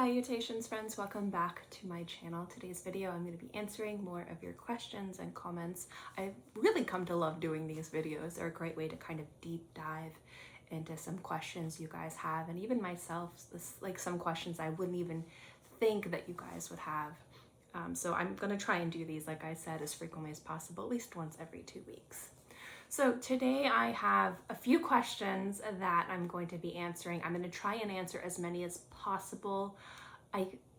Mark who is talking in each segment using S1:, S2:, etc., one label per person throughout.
S1: Salutations friends, welcome back to my channel. Today's video I'm going to be answering more of your questions and comments. I've really come to love doing these videos. They're a great way to kind of deep dive into some questions you guys have, and even myself, some questions I wouldn't even think that you guys would have. So I'm going to try and do these, like I said, as frequently as possible, at least once every 2 weeks. So today I have a few questions that I'm going to be answering. I'm going to try and answer as many as possible.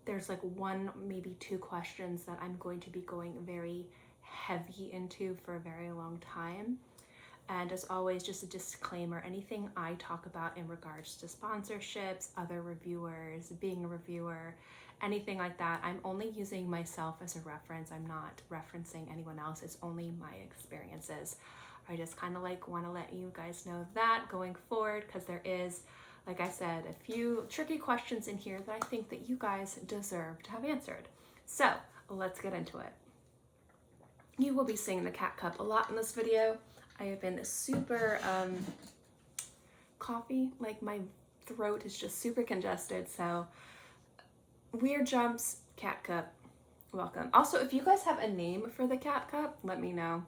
S1: There's like one, maybe two questions that I'm going to be going very heavy into for a very long time. And as always, just a disclaimer, anything I talk about in regards to sponsorships, other reviewers, being a reviewer, anything like that, I'm only using myself as a reference. I'm not referencing anyone else. It's only my experiences. I just kind of want to let you guys know that going forward, because there is, like I said, a few tricky questions in here that I think that you guys deserve to have answered. So let's get into it. You will be seeing the cat cup a lot in this video. I have been super coffee, like my throat is just super congested. So weird jumps, cat cup, welcome. Also, if you guys have a name for the cat cup, let me know.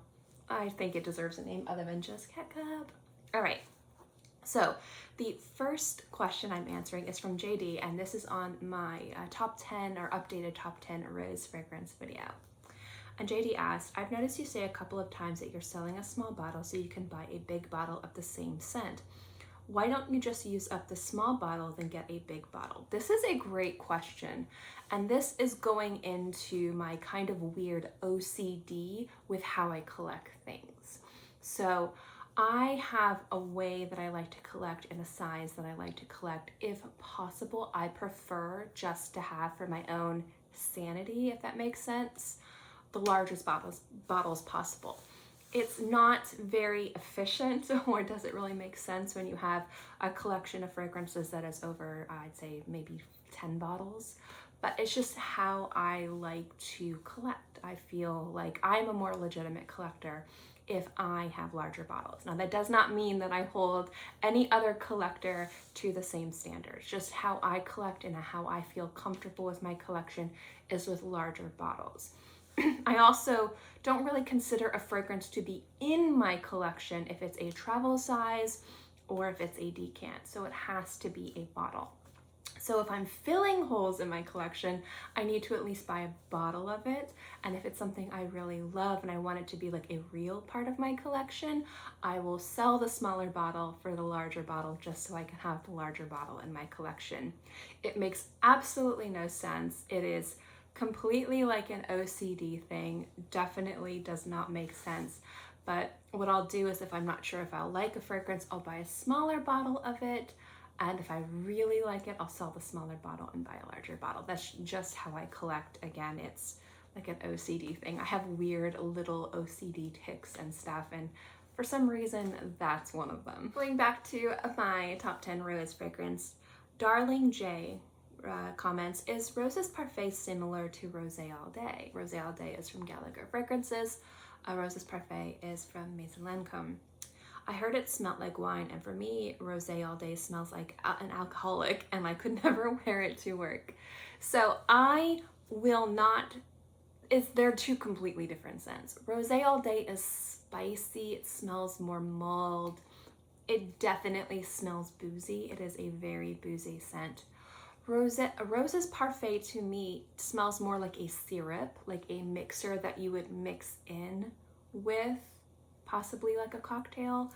S1: I think it deserves a name other than just cat cup. All right, so the first question I'm answering is from JD, and this is on my top 10 or updated top 10 rose fragrance video. And JD asked, I've noticed you say a couple of times that you're selling a small bottle so you can buy a big bottle of the same scent. Why don't you just use up the small bottle then get a big bottle? This is a great question. And this is going into my kind of weird OCD with how I collect things. So I have a way that I like to collect and a size that I like to collect. If possible, I prefer just to have, for my own sanity, if that makes sense, the largest bottles possible. It's not very efficient, or does it really make sense when you have a collection of fragrances that is over, I'd say maybe 10 bottles. But it's just how I like to collect. I feel like I'm a more legitimate collector if I have larger bottles. Now, that does not mean that I hold any other collector to the same standards. Just how I collect and how I feel comfortable with my collection is with larger bottles. I also don't really consider a fragrance to be in my collection if it's a travel size or if it's a decant. So it has to be a bottle. So if I'm filling holes in my collection, I need to at least buy a bottle of it. And if it's something I really love and I want it to be like a real part of my collection, I will sell the smaller bottle for the larger bottle just so I can have the larger bottle in my collection. It makes absolutely no sense. It is completely like an OCD thing. Definitely does not make sense. But what I'll do is, if I'm not sure if I'll like a fragrance, I'll buy a smaller bottle of it. And if I really like it, I'll sell the smaller bottle and buy a larger bottle. That's just how I collect. Again, it's like an OCD thing. I have weird little OCD tics and stuff, and for some reason, that's one of them. Going back to my top 10 rose fragrance, Darling J comments, is Rose's Parfait similar to Rosé All Day? Rosé All Day is from Gallagher Fragrances. Rose's Parfait is from Maison Lancôme. I heard it smelled like wine, and for me, Rosé All Day smells like an alcoholic, and I could never wear it to work. So I will not, they're two completely different scents. Rosé All Day is spicy, it smells more mulled. It definitely smells boozy. It is a very boozy scent. Rose's Parfait to me smells more like a syrup, like a mixer that you would mix in with possibly like a cocktail.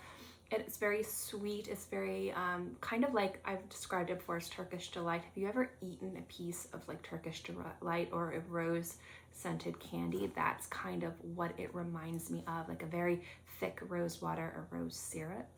S1: It's very sweet. It's very kind of like I've described it before as Turkish Delight. Have you ever eaten a piece of like Turkish Delight or a rose scented candy? That's kind of what it reminds me of, like a very thick rose water or rose syrup.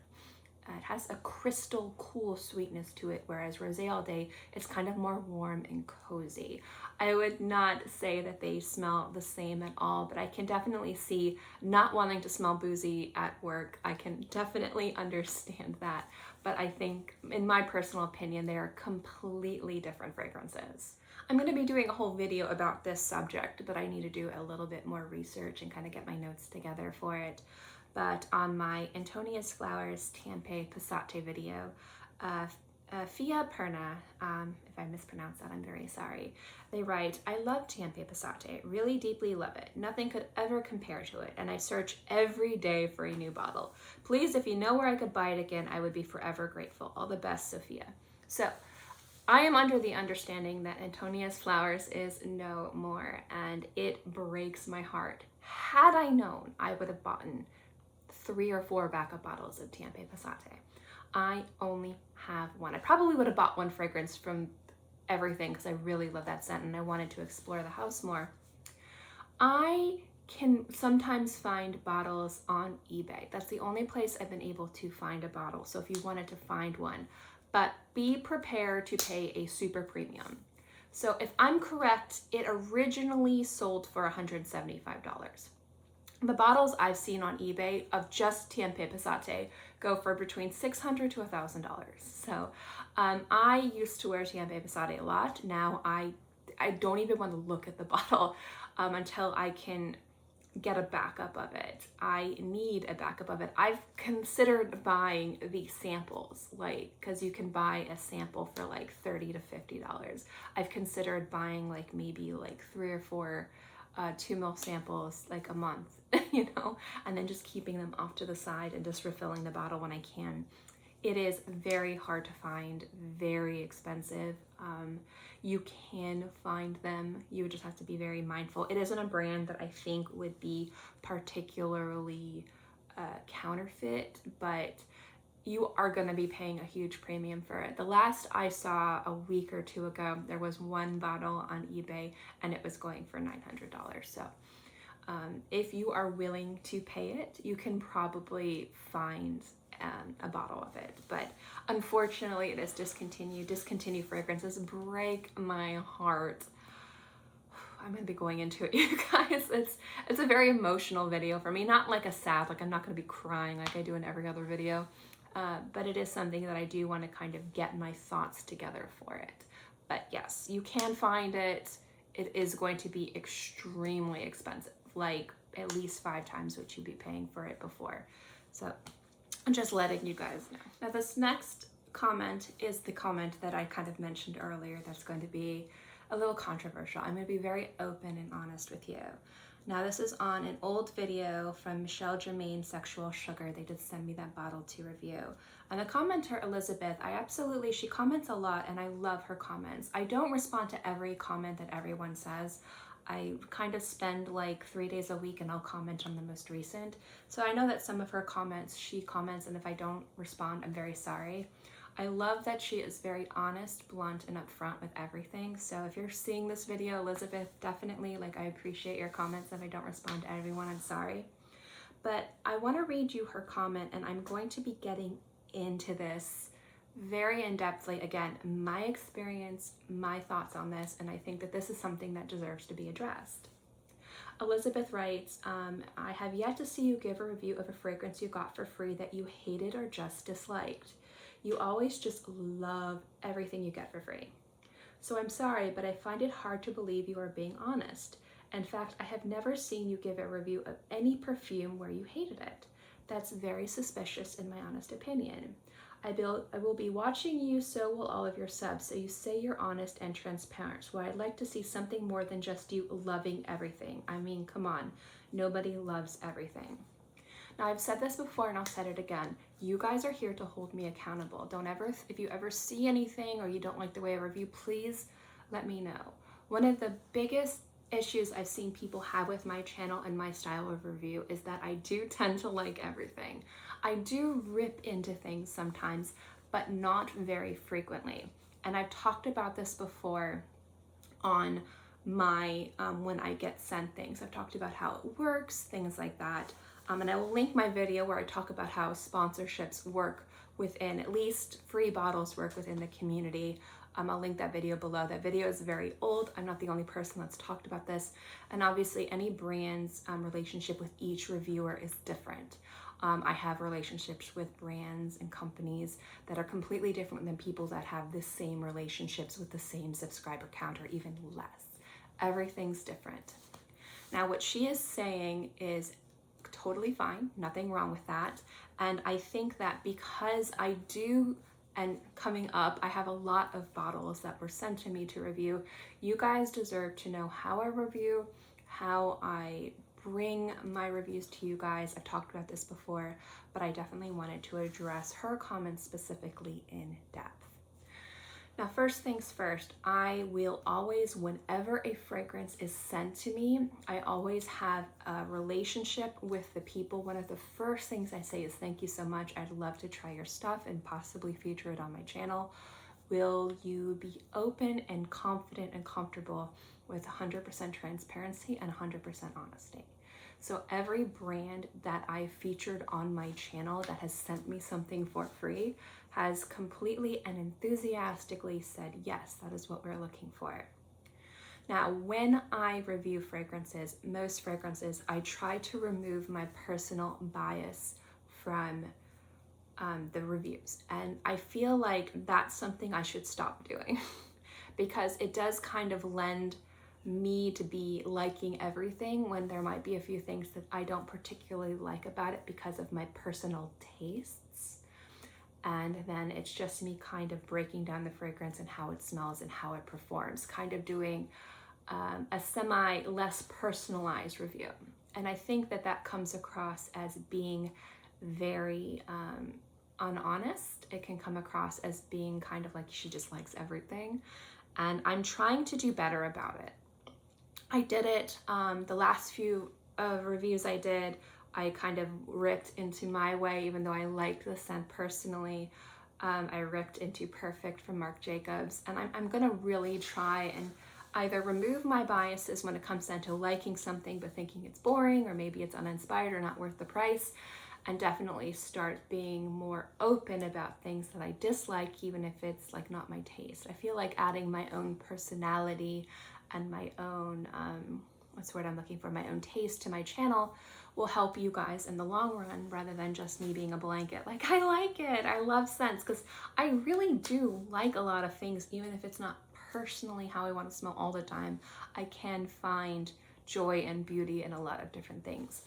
S1: It has a crystal cool sweetness to it, whereas Rosé All Day, it's kind of more warm and cozy. I would not say that they smell the same at all, but I can definitely see not wanting to smell boozy at work. I can definitely understand that, but I think, in my personal opinion, they are completely different fragrances. I'm going to be doing a whole video about this subject, but I need to do a little bit more research and kind of get my notes together for it. But on my Antonia's Flowers Tempeh Passate video, Fia Perna, if I mispronounce that, I'm very sorry. They write, I love Tempeh Passate, really deeply love it. Nothing could ever compare to it, and I search every day for a new bottle. Please, if you know where I could buy it again, I would be forever grateful. All the best, Sophia. So, I am under the understanding that Antonia's Flowers is no more, and it breaks my heart. Had I known, I would have bought 3 or 4 backup bottles of Tempeh Passate. I only have one. I probably would have bought one fragrance from everything because I really love that scent and I wanted to explore the house more. I can sometimes find bottles on eBay. That's the only place I've been able to find a bottle. So if you wanted to find one, but be prepared to pay a super premium. So if I'm correct, it originally sold for $175. The bottles I've seen on eBay of just Tempeh Passate go for between $600 to $1,000. So I used to wear Tempeh Passate a lot. Now I don't even want to look at the bottle until I can get a backup of it. I need a backup of it. I've considered buying the samples, like, because you can buy a sample for like $30 to $50. I've considered buying like maybe like 3 or 4 2 ml samples like a month, you know, and then just keeping them off to the side and just refilling the bottle when I can. It is very hard to find, very expensive. You can find them. You would just have to be very mindful. It isn't a brand that I think would be particularly counterfeit, but you are going to be paying a huge premium for it. The last I saw a week or 2 ago, there was one bottle on eBay and it was going for $900. So if you are willing to pay it, you can probably find a bottle of it. But unfortunately, it is discontinued. Discontinued fragrances break my heart. I'm gonna be going into it, you guys. It's a very emotional video for me. Not like a sad, like I'm not gonna be crying like I do in every other video. But it is something that I do want to kind of get my thoughts together for it. But yes, you can find it. It is going to be extremely expensive, like at least 5 times what you'd be paying for it before. So I'm just letting you guys know. Now this next comment is the comment that I kind of mentioned earlier that's going to be a little controversial. I'm going to be very open and honest with you. Now this is on an old video from Michelle Germain Sexual Sugar. They did send me that bottle to review. And the commenter, Elizabeth, she comments a lot and I love her comments. I don't respond to every comment that everyone says. I kind of spend like 3 days a week and I'll comment on the most recent. So I know that some of her comments, she comments, and if I don't respond, I'm very sorry. I love that she is very honest, blunt, and upfront with everything. So if you're seeing this video, Elizabeth, definitely, like, I appreciate your comments. If I don't respond to everyone, I'm sorry. But I want to read you her comment, and I'm going to be getting into this very in-depthly. Again, my experience, my thoughts on this, and I think that this is something that deserves to be addressed. Elizabeth writes, I have yet to see you give a review of a fragrance you got for free that you hated or just disliked. You always just love everything you get for free. So I'm sorry, but I find it hard to believe you are being honest. In fact, I have never seen you give a review of any perfume where you hated it. That's very suspicious in my honest opinion. I will be watching you, so will all of your subs, so you say you're honest and transparent. Well, I'd like to see something more than just you loving everything. I mean, come on, nobody loves everything. Now, I've said this before and I'll say it again. You guys are here to hold me accountable. Don't ever, if you ever see anything or you don't like the way I review, please let me know. One of the biggest issues I've seen people have with my channel and my style of review is that I do tend to like everything. I do rip into things sometimes, but not very frequently. And I've talked about this before on my, when I get sent things. I've talked about how it works, things like that. And I will link my video where I talk about how sponsorships work within, at least free bottles work within the community. I'll link that video below. That video is very old. I'm not the only person that's talked about this. And obviously any brand's relationship with each reviewer is different. I have relationships with brands and companies that are completely different than people that have the same relationships with the same subscriber count or even less. Everything's different. Now what she is saying is totally fine, nothing wrong with that. And I think that because I do and coming up, I have a lot of bottles that were sent to me to review. You guys deserve to know how I review, how I bring my reviews to you guys. I've talked about this before, but I definitely wanted to address her comments specifically in depth. Now, first things first, I will always, whenever a fragrance is sent to me, I always have a relationship with the people. One of the first things I say is, thank you so much. I'd love to try your stuff and possibly feature it on my channel. Will you be open and confident and comfortable with 100% transparency and 100% honesty? So every brand that I featured on my channel that has sent me something for free has completely and enthusiastically said, yes, that is what we're looking for. Now, when I review fragrances, most fragrances, I try to remove my personal bias from the reviews. And I feel like that's something I should stop doing because it does kind of lend me to be liking everything when there might be a few things that I don't particularly like about it because of my personal tastes. And then it's just me kind of breaking down the fragrance and how it smells and how it performs, kind of doing a semi less personalized review. And I think that that comes across as being very unhonest. It can come across as being kind of like she just likes everything. And I'm trying to do better about it. I did it, the last few reviews I did, I kind of ripped into my way, even though I liked the scent personally. I ripped into Perfect from Marc Jacobs, and I'm gonna really try and either remove my biases when it comes down to liking something but thinking it's boring or maybe it's uninspired or not worth the price, and definitely start being more open about things that I dislike, even if it's like not my taste. I feel like adding my own personality and my own, what's the word I'm looking for, my own taste to my channel will help you guys in the long run rather than just me being a blanket. Like, I like it, I love scents, because I really do like a lot of things, even if it's not personally how I want to smell all the time. I can find joy and beauty in a lot of different things.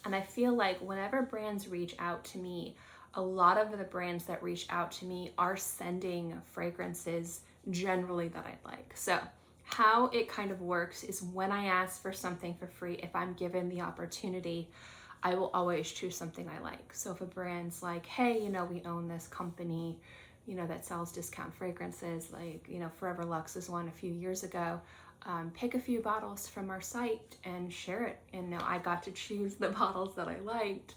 S1: And I feel like whenever brands reach out to me, a lot of the brands that reach out to me are sending fragrances generally that I like. So how it kind of works is when I ask for something for free, if I'm given the opportunity, I will always choose something I like. So if a brand's like, hey, you know, we own this company, you know, that sells discount fragrances, like, you know, Forever Luxe is one a few years ago, pick a few bottles from our site and share it. And now I got to choose the bottles that I liked.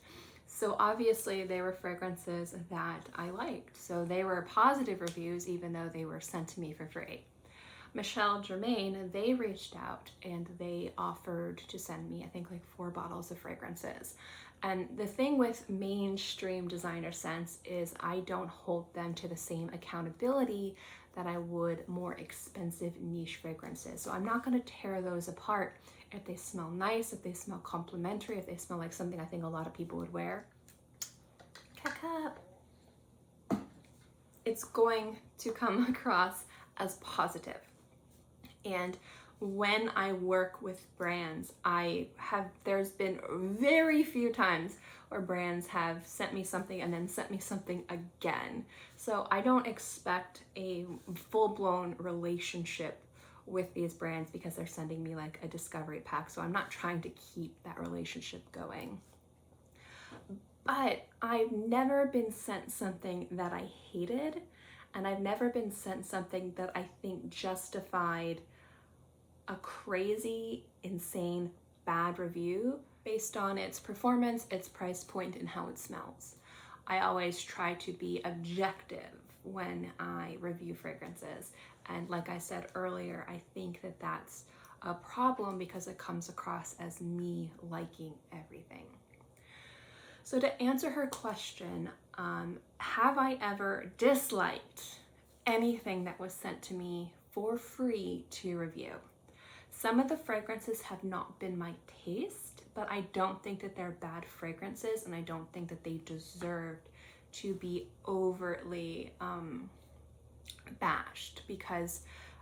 S1: So obviously they were fragrances that I liked. So they were positive reviews, even though they were sent to me for free. Michelle Germain, they reached out and they offered to send me, I think, like 4 bottles of fragrances. And the thing with mainstream designer scents is I don't hold them to the same accountability that I would more expensive niche fragrances. So I'm not going to tear those apart if they smell nice, if they smell complimentary, if they smell like something I think a lot of people would wear. It's going to come across as positive. And when I work with brands, there's been very few times where brands have sent me something and then sent me something again. So I don't expect a full-blown relationship with these brands because they're sending me like a discovery pack. So I'm not trying to keep that relationship going. But I've never been sent something that I hated, and I've never been sent something that I think justified a crazy, insane, bad review based on its performance, its price point, and how it smells. I always try to be objective when I review fragrances. And like I said earlier, I think that that's a problem because it comes across as me liking everything. So to answer her question, have I ever disliked anything that was sent to me for free to review? Some of the fragrances have not been my taste, but I don't think that they're bad fragrances, and I don't think that they deserved to be overtly bashed, because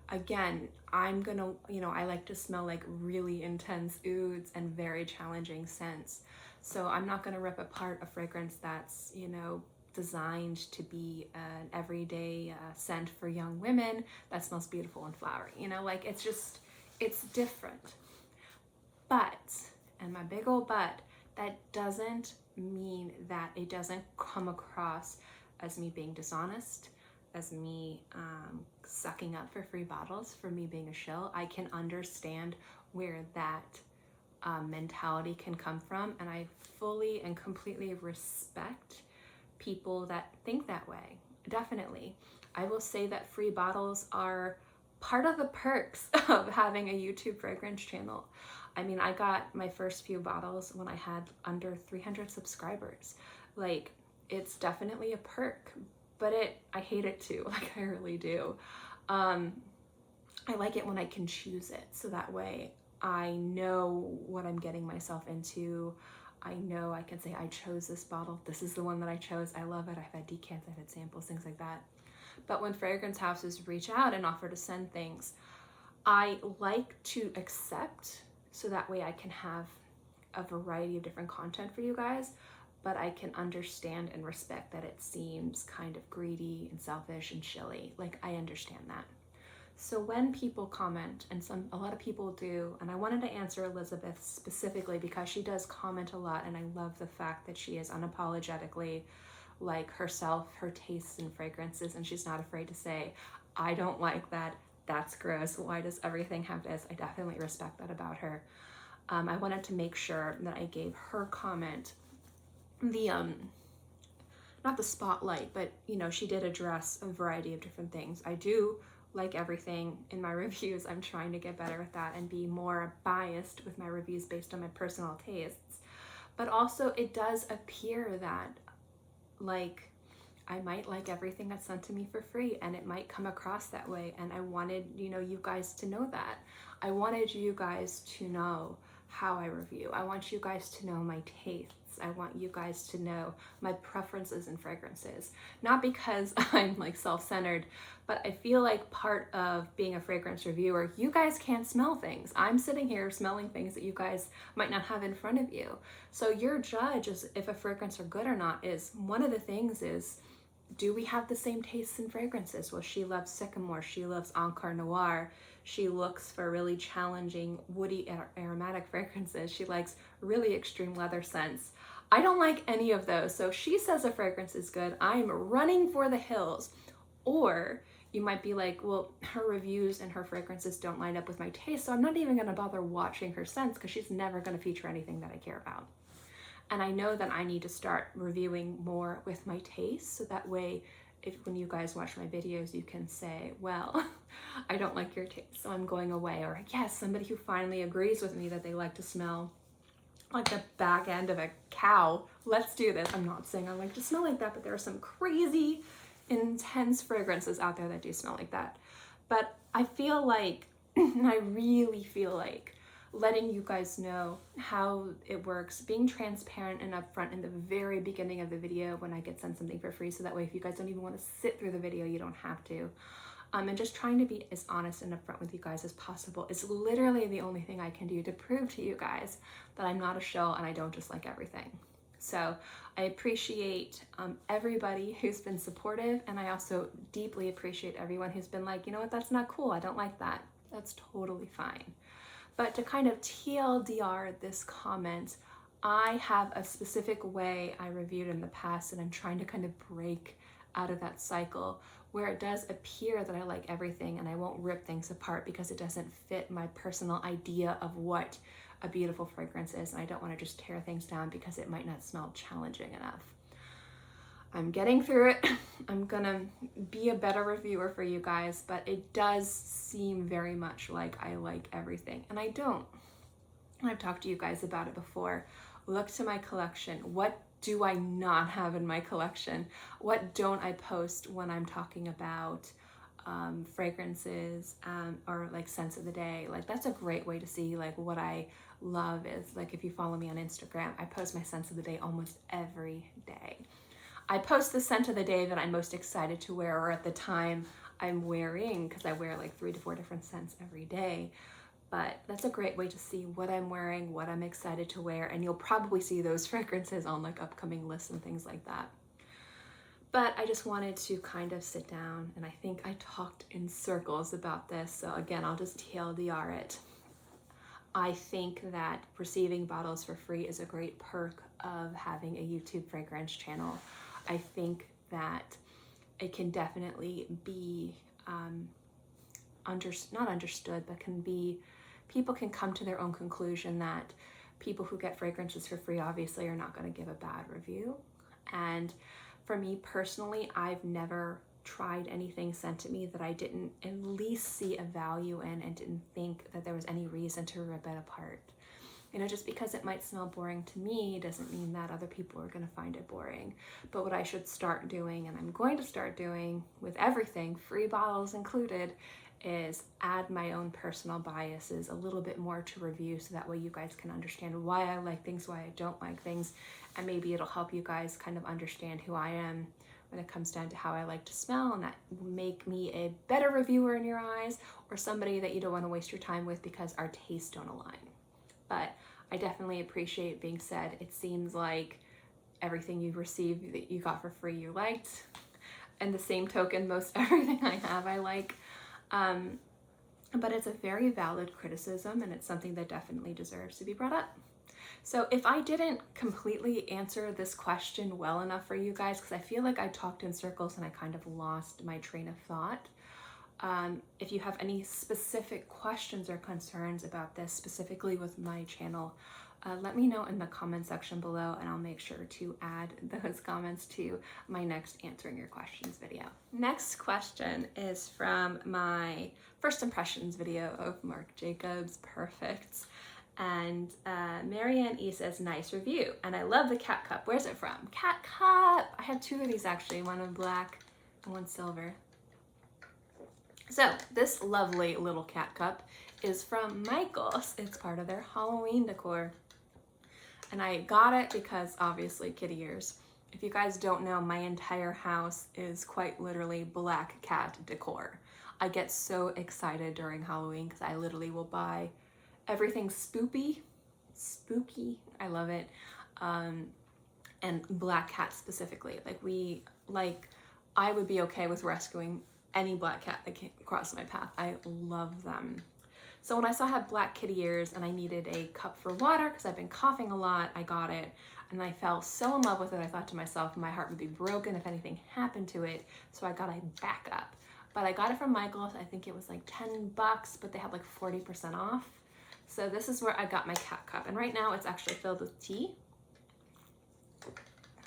S1: again, I'm gonna, I like to smell like really intense ouds and very challenging scents. So I'm not gonna rip apart a fragrance that's, designed to be an everyday scent for young women that smells beautiful and flowery. You know, like it's different. But, and my big old but, that doesn't mean that it doesn't come across as me being dishonest, as me sucking up for free bottles, for me being a shill. I can understand where that mentality can come from, and I fully and completely respect people that think that way. Definitely. I will say that free bottles are part of the perks of having a YouTube fragrance channel. I mean, I got my first few bottles when I had under 300 subscribers. Like, it's definitely a perk, but I hate it too. Like, I really do. I like it when I can choose it, so that way I know what I'm getting myself into. I know I can say, I chose this bottle. This is the one that I chose. I love it. I've had decants, I've had samples, things like that. But when fragrance houses reach out and offer to send things, I like to accept, so that way I can have a variety of different content for you guys, but I can understand and respect that it seems kind of greedy and selfish and shilly. Like, I understand that. So when people comment, and a lot of people do, and I wanted to answer Elizabeth specifically because she does comment a lot, and I love the fact that she is unapologetically like herself, her tastes and fragrances, and she's not afraid to say, I don't like that, that's gross, why does everything have this? I definitely respect that about her. I wanted to make sure that I gave her comment the not the spotlight, but you know, she did address a variety of different things. I do like everything in my reviews. I'm trying to get better at that and be more biased with my reviews based on my personal tastes. But also, it does appear that, like, I might like everything that's sent to me for free, and it might come across that way. And I wanted, you know, you guys to know that. I wanted you guys to know how I review. I want you guys to know my tastes. I want you guys to know my preferences in fragrances. Not because I'm like self-centered, but I feel like part of being a fragrance reviewer, you guys can't smell things. I'm sitting here smelling things that you guys might not have in front of you. So your judge is if a fragrance are good or not is, one of the things is, do we have the same tastes in fragrances? Well, she loves Sycamore, she loves Encore Noir, she looks for really challenging woody aromatic fragrances, she likes really extreme leather scents. I don't like any of those, so if she says a fragrance is good, I'm running for the hills. Or you might be like, well, her reviews and her fragrances don't line up with my taste, so I'm not even gonna bother watching her scents because she's never gonna feature anything that I care about. And I know that I need to start reviewing more with my taste, so that way, when you guys watch my videos, you can say, well, I don't like your taste, so I'm going away. Or yes, somebody who finally agrees with me that they like to smell like the back end of a cow. Let's do this. I'm not saying I like to smell like that, but there are some crazy, intense fragrances out there that do smell like that. But I feel like, I really feel like, letting you guys know how it works, being transparent and upfront in the very beginning of the video when I get sent something for free, so that way if you guys don't even want to sit through the video, you don't have to. And just trying to be as honest and upfront with you guys as possible is literally the only thing I can do to prove to you guys that I'm not a shill and I don't just like everything. So I appreciate everybody who's been supportive, and I also deeply appreciate everyone who's been like, you know what, that's not cool, I don't like that. That's totally fine. But to kind of TLDR this comment, I have a specific way I reviewed in the past, and I'm trying to kind of break out of that cycle where it does appear that I like everything and I won't rip things apart because it doesn't fit my personal idea of what a beautiful fragrance is, and I don't want to just tear things down because it might not smell challenging enough. I'm getting through it. I'm gonna be a better reviewer for you guys, but it does seem very much like I like everything, and I don't. I've talked to you guys about it before. Look to my collection. What do I not have in my collection? What don't I post when I'm talking about fragrances or like scents of the day? Like, that's a great way to see like what I love is, like, if you follow me on Instagram, I post my scents of the day almost every day. I post the scent of the day that I'm most excited to wear, or at the time I'm wearing, because I wear like 3 to 4 different scents every day. But that's a great way to see what I'm wearing, what I'm excited to wear, and you'll probably see those fragrances on like upcoming lists and things like that. But I just wanted to kind of sit down, and I think I talked in circles about this. So again, I'll just TLDR it. I think that receiving bottles for free is a great perk of having a YouTube fragrance channel. I think that it can definitely be not understood, but people can come to their own conclusion that people who get fragrances for free obviously are not going to give a bad review. And for me personally, I've never tried anything sent to me that I didn't at least see a value in and didn't think that there was any reason to rip it apart. You know, just because it might smell boring to me doesn't mean that other people are going to find it boring. But what I should start doing, and I'm going to start doing with everything, free bottles included, is add my own personal biases a little bit more to reviews, so that way you guys can understand why I like things, why I don't like things, and maybe it'll help you guys kind of understand who I am when it comes down to how I like to smell, and that will make me a better reviewer in your eyes, or somebody that you don't want to waste your time with because our tastes don't align. But I definitely appreciate being said. It seems like everything you've received that you got for free you liked, and the same token, most everything I have I like. But it's a very valid criticism, and it's something that definitely deserves to be brought up. So if I didn't completely answer this question well enough for you guys, because I feel like I talked in circles and I kind of lost my train of thought, if you have any specific questions or concerns about this, specifically with my channel, let me know in the comment section below, and I'll make sure to add those comments to my next answering your questions video. Next question is from my first impressions video of Marc Jacobs Perfects. And Marianne E says, nice review. And I love the cat cup. Where's it from? Cat cup. I have two of these actually, one in black and one silver. So this lovely little cat cup is from Michaels. It's part of their Halloween decor. And I got it because obviously kitty ears. If you guys don't know, my entire house is quite literally black cat decor. I get so excited during Halloween because I literally will buy everything spooky. I love it. And black cat specifically. I would be okay with rescuing any black cat that came across my path. I love them. So when I saw I had black kitty ears and I needed a cup for water because I've been coughing a lot, I got it and I fell so in love with it. I thought to myself, my heart would be broken if anything happened to it. So I got a backup. But I got it from Michaels. I think it was like $10, but they had like 40% off. So this is where I got my cat cup. And right now it's actually filled with tea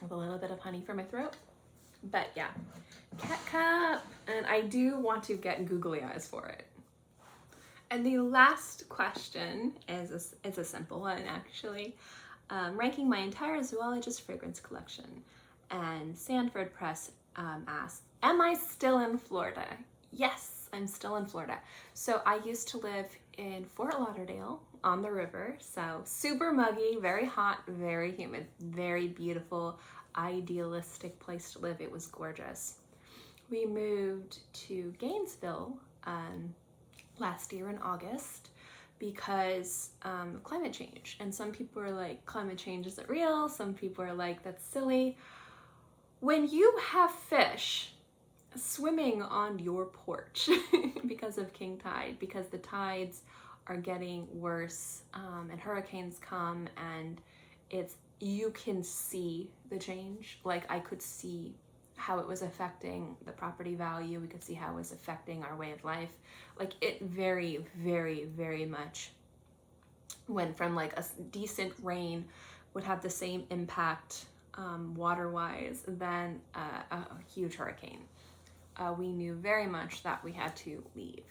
S1: with a little bit of honey for my throat. But yeah, cat cup. And I do want to get googly eyes for it. And the last question is a simple one, actually. Ranking my entire zoologist fragrance collection. And Sanford Press asked, am I still in Florida? Yes, I'm still in Florida. So I used to live in Fort Lauderdale on the river. So super muggy, very hot, very humid, very beautiful, idealistic place to live. It was gorgeous. We moved to Gainesville last year in August because climate change. And some people are like, climate change isn't real. Some people are like, that's silly. When you have fish swimming on your porch because of king tide, because the tides are getting worse and hurricanes come, and you can see the change. Like I could see how it was affecting the property value. We could see how it was affecting our way of life. Like it very, very, very much went from like a decent rain would have the same impact water-wise than a huge hurricane. We knew very much that we had to leave.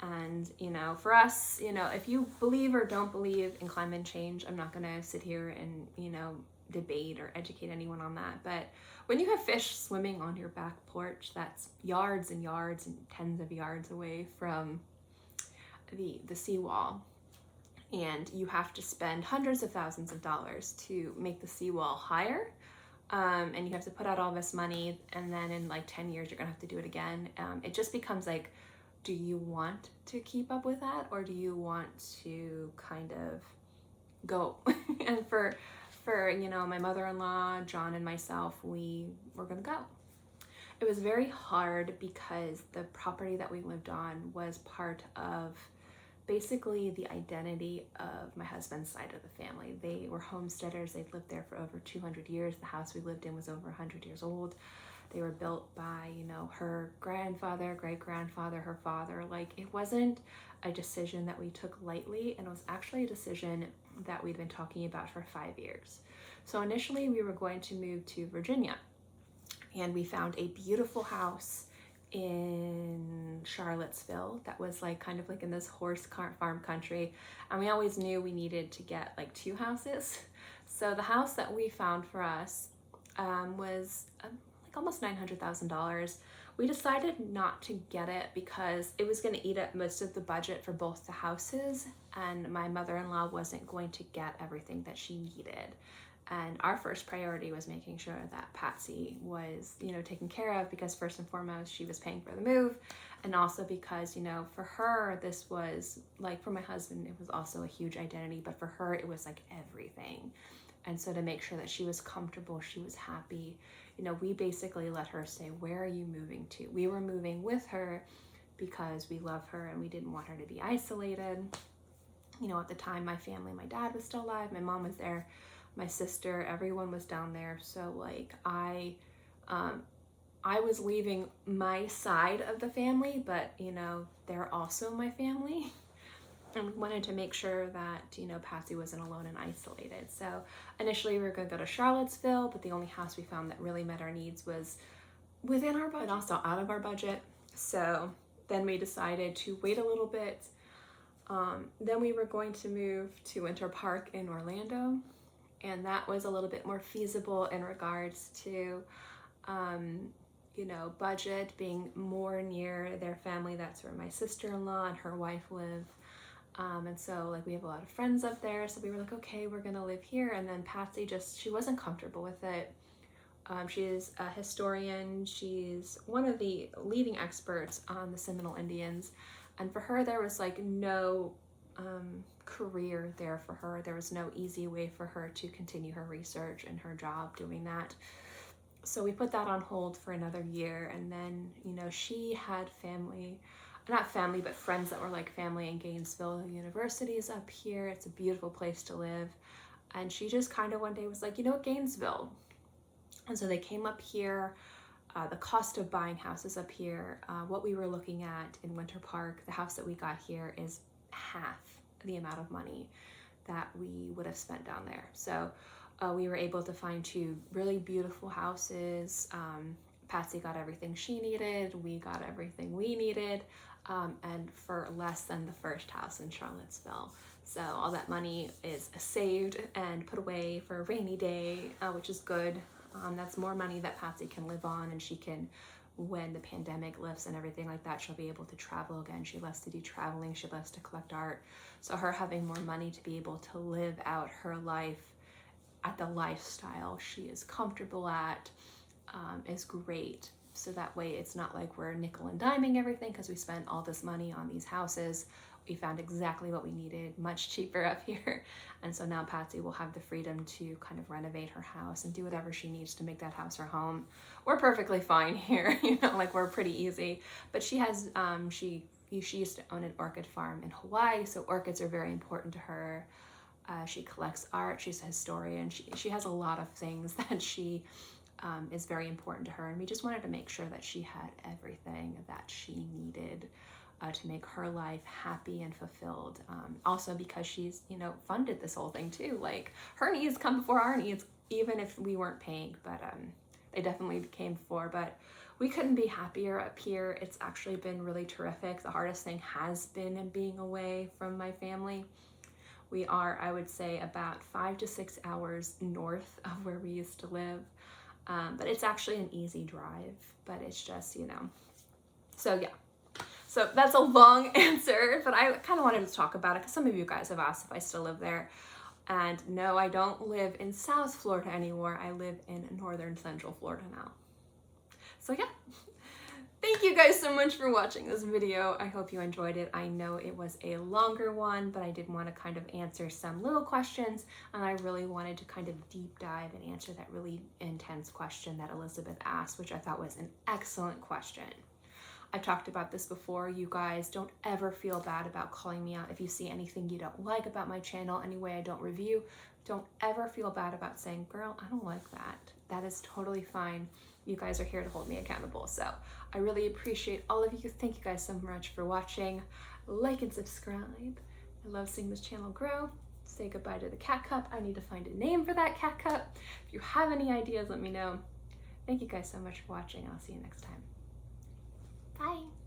S1: And, you know, for us, you know, if you believe or don't believe in climate change, I'm not gonna sit here and, you know, debate or educate anyone on that. But when you have fish swimming on your back porch, that's yards and yards and tens of yards away from the seawall, and you have to spend hundreds of thousands of dollars to make the seawall higher, and you have to put out all this money, and then in like 10 years you're gonna have to do it again. It just becomes like, do you want to keep up with that, or do you want to kind of go? And for you know, my mother-in-law, John, and myself, we were gonna go. It was very hard because the property that we lived on was part of basically the identity of my husband's side of the family. They were homesteaders. They'd lived there for over 200 years. The house we lived in was over 100 years old. They were built by, you know, her grandfather, great-grandfather, her father. Like, it wasn't a decision that we took lightly, and it was actually a decision that we'd been talking about for 5 years. So initially we were going to move to Virginia, and we found a beautiful house in Charlottesville that was like kind of like in this horse farm country, and we always knew we needed to get like 2 houses. So the house that we found for us was like almost $900,000. We decided not to get it because it was going to eat up most of the budget for both the houses, and my mother-in-law wasn't going to get everything that she needed. And our first priority was making sure that Patsy was, you know, taken care of, because first and foremost, she was paying for the move. And also because, you know, for her, this was like, for my husband, it was also a huge identity, but for her, it was like everything. And so to make sure that she was comfortable, she was happy, you know, we basically let her say, where are you moving to? We were moving with her because we love her and we didn't want her to be isolated. You know, at the time, my family, my dad was still alive, my mom was there, my sister, everyone was down there. So like I was leaving my side of the family, but you know, they're also my family. And we wanted to make sure that, you know, Patsy wasn't alone and isolated. So initially we were gonna go to Charlottesville, but the only house we found that really met our needs was within our budget and also out of our budget. So then we decided to wait a little bit. Then we were going to move to Winter Park in Orlando, and that was a little bit more feasible in regards to, you know, budget, being more near their family. That's where my sister-in-law and her wife live. And so like we have a lot of friends up there. So we were like, okay, we're gonna live here. And then Patsy she wasn't comfortable with it. She's a historian. She's one of the leading experts on the Seminole Indians. And for her, there was like no career there for her. There was no easy way for her to continue her research and her job doing that. So we put that on hold for another year. And then, you know, she had not family, but friends that were like family in Gainesville. University is up here. It's a beautiful place to live. And she just kind of one day was like, you know what, Gainesville. And so they came up here. The cost of buying houses up here, what we were looking at in Winter Park, the house that we got here is half the amount of money that we would have spent down there. So we were able to find 2 really beautiful houses. Patsy got everything she needed. We got everything we needed. And for less than the first house in Charlottesville. So all that money is saved and put away for a rainy day, which is good. That's more money that Patsy can live on, and she can, when the pandemic lifts and everything like that, she'll be able to travel again. She loves to do traveling. She loves to collect art. So her having more money to be able to live out her life at the lifestyle she is comfortable at is great. So that way it's not like we're nickel and diming everything because we spent all this money on these houses. We found exactly what we needed, much cheaper up here. And so now Patsy will have the freedom to kind of renovate her house and do whatever she needs to make that house her home. We're perfectly fine here, you know, like we're pretty easy. But she has, she used to own an orchid farm in Hawaii, so orchids are very important to her. She collects art, she's a historian. She has a lot of things that she is very important to her. And we just wanted to make sure that she had everything that she needed to make her life happy and fulfilled. Also because she's, you know, funded this whole thing too. Like her needs come before our needs, even if we weren't paying, but they definitely came before. But we couldn't be happier up here. It's actually been really terrific. The hardest thing has been being away from my family. We are, I would say, about 5 to 6 hours north of where we used to live. But it's actually an easy drive, but it's just, you know, so yeah. So that's a long answer, but I kind of wanted to talk about it because some of you guys have asked if I still live there. And no, I don't live in South Florida anymore. I live in northern central Florida now. So yeah, Thank you guys so much for watching this video. I hope you enjoyed it. I know it was a longer one, but I did want to kind of answer some little questions, and I really wanted to kind of deep dive and answer that really intense question that Elizabeth asked, which I thought was an excellent question. I've talked about this before. You guys, don't ever feel bad about calling me out if you see anything you don't like about my channel, any way I don't review. Don't ever feel bad about saying, girl, I don't like that. That is totally fine. You guys are here to hold me accountable. So I really appreciate all of you. Thank you guys so much for watching. Like and subscribe. I love seeing this channel grow. Say goodbye to the cat cup. I need to find a name for that cat cup. If you have any ideas, let me know. Thank you guys so much for watching. I'll see you next time. Bye.